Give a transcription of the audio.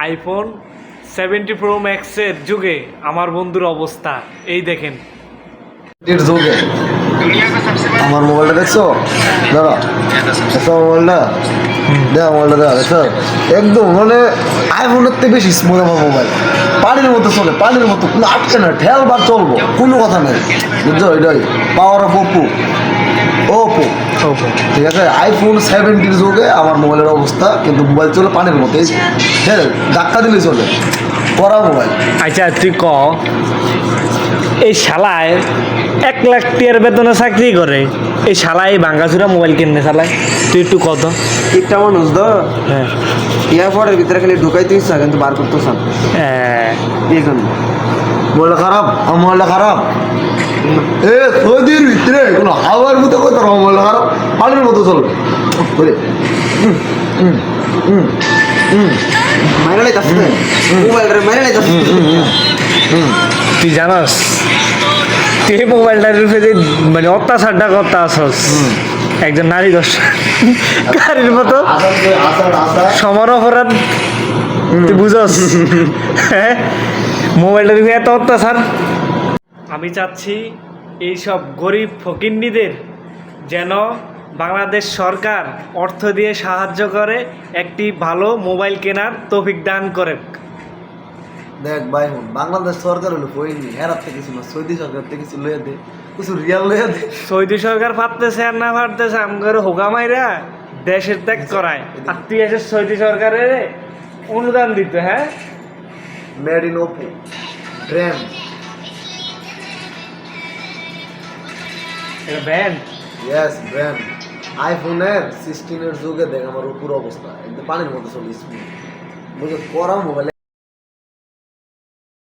IPhone 70 pro ম্যাক্সের যুগে আমার বন্ধুর অবস্থা এই দেখেন। এর যুগে আমার মোবাইলটা দেখছো? দাঁড়া, দেখো মোবাইলটা, দেখ মোবাইলটা, দেখ দেখো, একদম মানে আইফোনের থেকে বেশি স্মুথ আমার মোবাইল। পানির মতো চলে, পানির মতো, কোনো আটকে না, ঠেলবার চলবো, কোনো কথা নেই, বুঝছো? এটাই পাওয়ার অফ ওপো, ওপো, ঠিক আছে। আইফোন 70 যুগে আমার মোবাইলের অবস্থা, কিন্তু মোবাইল চলে পানির মতো, এই হ্যাঁ, ধাক্কা দিলে চলে, করা মোবাইল। আচ্ছা তুই ক, এই শালায় 1 লাখ টিয়ার বেতনে চাকরি করে, এই শালায় ভাঙ্গাচুরা মোবাইল কিনে চালায়, তুই একটু কত? ঠিকঠাক মানুষ তো হ্যাঁ, এয়ারপোর্টের ভিতরে খালি ঢুকাইতে ইচ্ছা কিন্তু বার করতে চান এই জন্য মোবাইলটা খারাপ, আমার মোবাইলটা খারাপ, এ সৌদির ভিতরে কোনো হাওয়ার মতো কথা, মোবাইলটা খারাপ, পানির মতো চলবে বলে মাইরা লাইতাছে মোবাইলটা মাইরা লাইতাছে। তুই জানাস তুই এই মোবাইলটার রূপে যে মানে অত্যাচারটা করতে আসস, একজন নারী দর্শক গাড়ির মতো সমান অপরাধ, তুই বুঝস? হ্যাঁ, মোবাইলটার রূপে এত অত্যাচার। আমি চাচ্ছি এইসব গরিব ফকিন্নিদের যেন বাংলাদেশ সরকার অর্থ দিয়ে সাহায্য করে, একটি ভালো মোবাইল কেনার তৌফিক দান করে। দেখ ভাই, হুন বাংলাদেশ সরকার হলো কইনি, হেরার থেকে কিছু না, সৌদি সরকার থেকে কিছু লইয়া দে, কিছু রিয়াল লইয়া দে। সৌদি সরকার পারতেছে আর না পারতেছে, আমগর হোগা মাইরা দেশের ত্যাগ করায়, আর তুই এসে সৌদি সরকারের অনুদান দিত। হ্যাঁ, মেড ইন ওপো ব্র্যান্ড, এটা ব্যান্ড। Yes brand. আইফোনের 16 যুগে দেখ আমার উপর অবস্থা, একদম পানির মতো চলে, স্মুথ, বুঝো, করা মোবাইল।